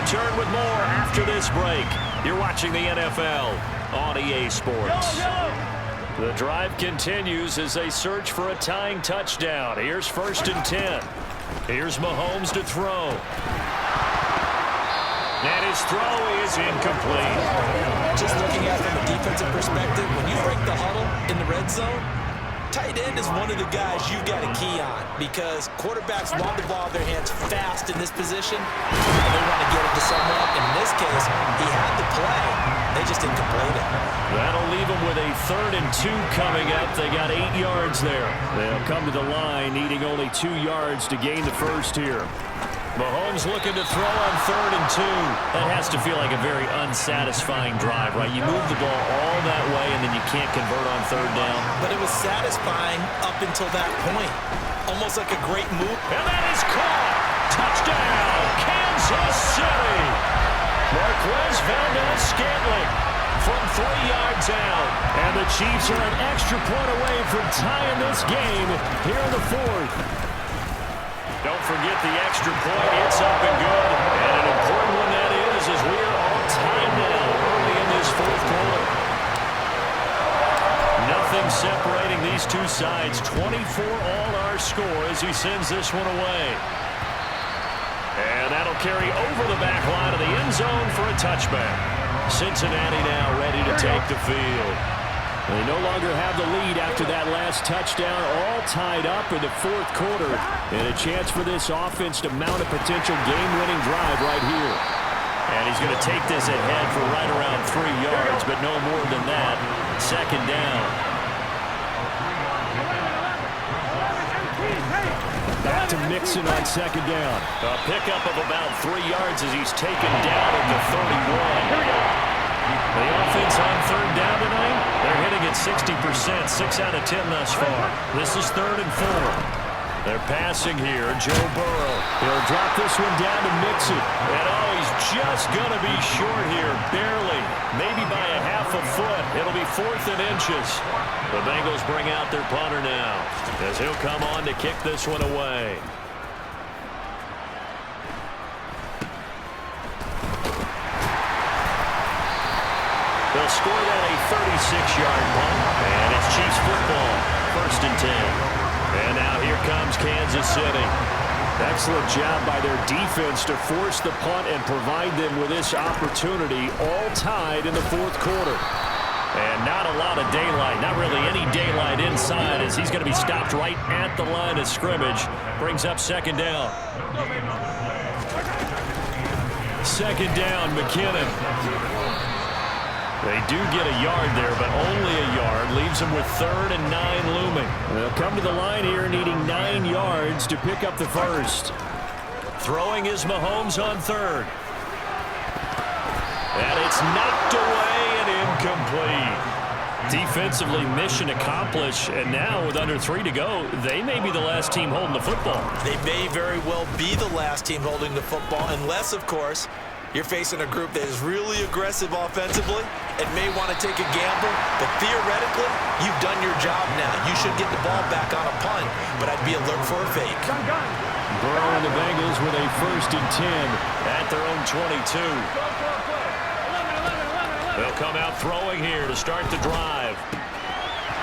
return with more after this break. You're watching the NFL on EA Sports. The drive continues as they search for a tying touchdown. Here's 1st and 10. Here's Mahomes to throw. And his throw is incomplete. Just looking at it from a defensive perspective, when you break the huddle in the red zone, tight end is one of the guys you've got to key on because quarterbacks want the ball in their hands fast in this position, and they want to get it to someone. In this case, he had the play. They just didn't complete it. That'll leave them with a 3rd and 2 coming up. They got 8 yards there. They'll come to the line needing only 2 yards to gain the first here. Mahomes looking to throw on 3rd and 2. That has to feel like a very unsatisfying drive, right? You move the ball all that way, and then you can't convert on 3rd down. But it was satisfying up until that point. Almost like a great move. And that is caught. Touchdown, Kansas City. Marquez Valdez-Scantling from 3 yards out. And the Chiefs are an extra point away from tying this game here in the 4th. Don't forget the extra point. It's up and good. And an important one that is as we are all tied now early in this 4th quarter. Nothing separating these two sides. 24 all our score as he sends this one away. And that'll carry over the back line of the end zone for a touchback. Cincinnati now ready to take the field. They no longer have the lead after that last touchdown, all tied up in the 4th quarter. And a chance for this offense to mount a potential game-winning drive right here. And he's going to take this ahead for right around 3 yards, but no more than that. 2nd down. Back to Mixon on 2nd down. A pickup of about 3 yards as he's taken down at the 31. The offense on 3rd down tonight, they're hitting at 60%, 6 out of 10 thus far. This is 3rd and 4. They're passing here. Joe Burrow. He'll drop this one down to Mixon. And oh, he's just going to be short here, barely. Maybe by a half a foot. It'll be 4th and inches. The Bengals bring out their punter now as he'll come on to kick this one away. They'll score that a 36-yard punt, and it's Chiefs football, 1st and 10. And now here comes Kansas City. Excellent job by their defense to force the punt and provide them with this opportunity, all tied in the 4th quarter. And not a lot of daylight, not really any daylight inside as he's going to be stopped right at the line of scrimmage. Brings up 2nd down. 2nd down, McKinnon. They do get a yard there, but only a yard. Leaves them with 3rd and 9 looming. They'll come to the line here needing 9 yards to pick up the first. Throwing is Mahomes on 3rd. And it's knocked away and incomplete. Defensively, mission accomplished. And now with under 3 to go, they may be the last team holding the football. They may very well be the last team holding the football, unless, of course, you're facing a group that is really aggressive offensively and may want to take a gamble, but theoretically, you've done your job now. You should get the ball back on a punt, but I'd be alert for a fake. Burrow and the Bengals with a 1st and 10 at their own 22. They'll come out throwing here to start the drive.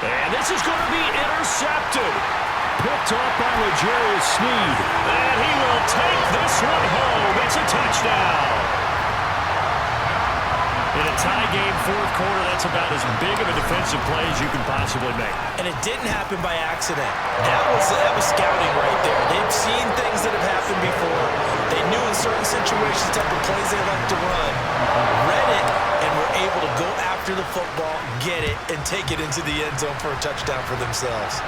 And this is going to be intercepted. Picked off by L'Jarius Sneed. And he will take this one home. It's a touchdown. In a tie game, 4th quarter, that's about as big of a defensive play as you can possibly make. And it didn't happen by accident. That was scouting right there. They've seen things that have happened before. They knew in certain situations the type of plays they like to run, read it, and were able to go after the football, get it, and take it into the end zone for a touchdown for themselves.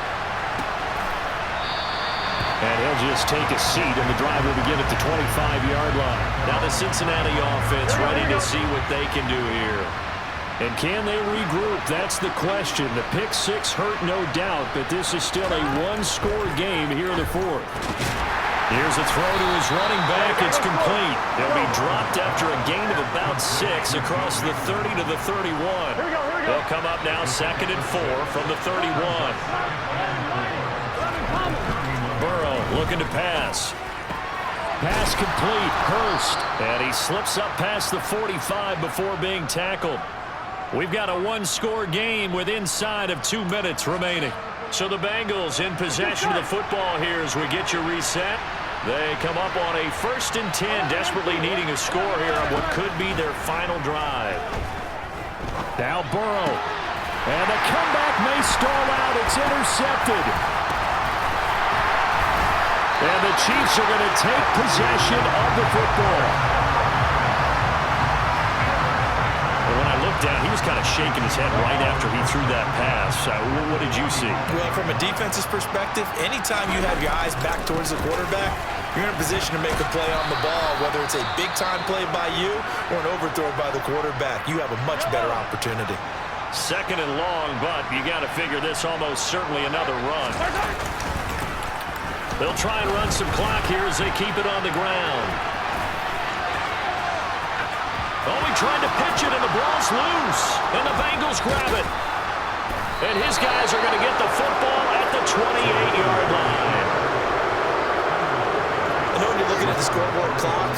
And he'll just take a seat, and the drive will begin at the 25-yard line. Now the Cincinnati offense ready to see what they can do here. And can they regroup? That's the question. The pick 6 hurt, no doubt, but this is still a one-score game here in the 4th. Here's a throw to his running back. It's complete. He'll be dropped after a gain of about 6 across the 30 to the 31. They'll come up now 2nd and 4 from the 31. Burrow looking to pass. Pass complete. Hurst. And he slips up past the 45 before being tackled. We've got a one-score game with inside of 2 minutes remaining. So the Bengals in possession of the football here as we get you reset. They come up on a 1st and 10, desperately needing a score here on what could be their final drive. Now Burrow. And the comeback may stall out. It's intercepted. And the Chiefs are going to take possession of the football. And when I looked down, he was kind of shaking his head right after he threw that pass. What did you see? Well, from a defense's perspective, anytime you have your eyes back towards the quarterback, you're in a position to make a play on the ball, whether it's a big-time play by you or an overthrow by the quarterback. You have a much better opportunity. 2nd and long, but you got to figure this almost certainly another run. They'll try and run some clock here as they keep it on the ground. Oh, he tried to pitch it, and the ball's loose. And the Bengals grab it. And his guys are going to get the football at the 28-yard line. I know when you're looking at the scoreboard clock,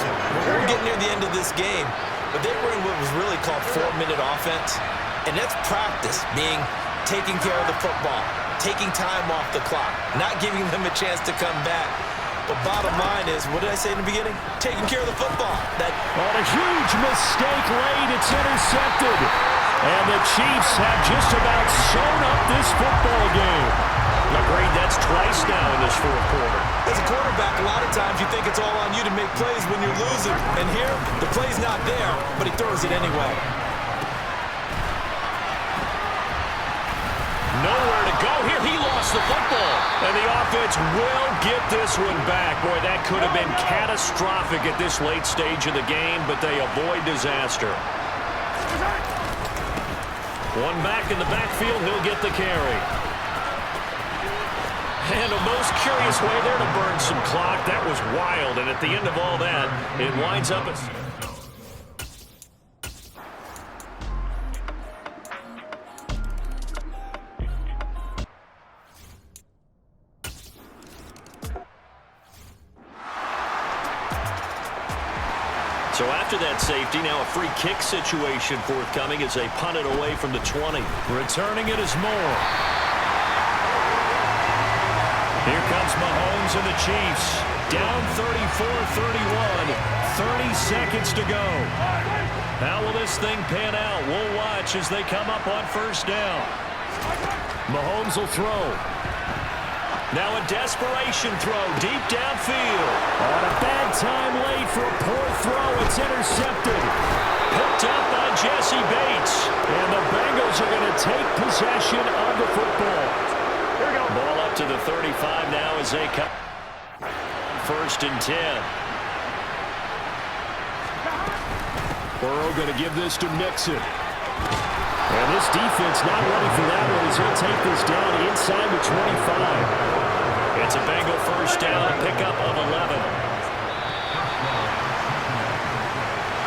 we're getting near the end of this game, but they were in what was really called 4-minute offense. And that's practice, meaning taking care of the football, taking time off the clock, not giving them a chance to come back. But bottom line is, what did I say in the beginning? Taking care of the football. A huge mistake late. It's intercepted. And the Chiefs have just about sewn up this football game. Agreed, that's twice now in this 4th quarter. As a quarterback, a lot of times you think it's all on you to make plays when you're losing. And here, the play's not there, but he throws it anyway. Nowhere to go here. He lost the football. And the offense will get this one back. Boy, that could have been catastrophic at this late stage of the game, but they avoid disaster. One back in the backfield. He'll get the carry. And a most curious way there to burn some clock. That was wild. And at the end of all that, it winds up as... So after that safety, now a free kick situation forthcoming as they punt it away from the 20. Returning it is Moore. Here comes Mahomes and the Chiefs. Down 34-31. 30 seconds to go. How will this thing pan out? We'll watch as they come up on 1st down. Mahomes will throw. Now a desperation throw deep downfield. On a bad time late for a poor throw. It's intercepted. Picked up by Jesse Bates. And the Bengals are going to take possession of the football. Here we go. Ball up to the 35 now as they come. 1st and 10. Burrow going to give this to Mixon. And this defense not ready for that one as he'll take this down inside the 25. It's a Bengal 1st down, a pickup of 11.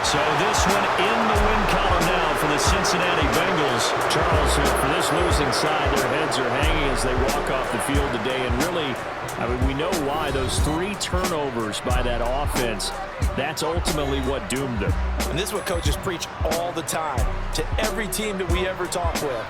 So this one in the win column now for the Cincinnati Bengals. Charles, for this losing side, their heads are hanging as they walk off the field today. And really, I mean, we know why. Those 3 turnovers by that offense, that's ultimately what doomed them. And this is what coaches preach all the time to every team that we ever talk with.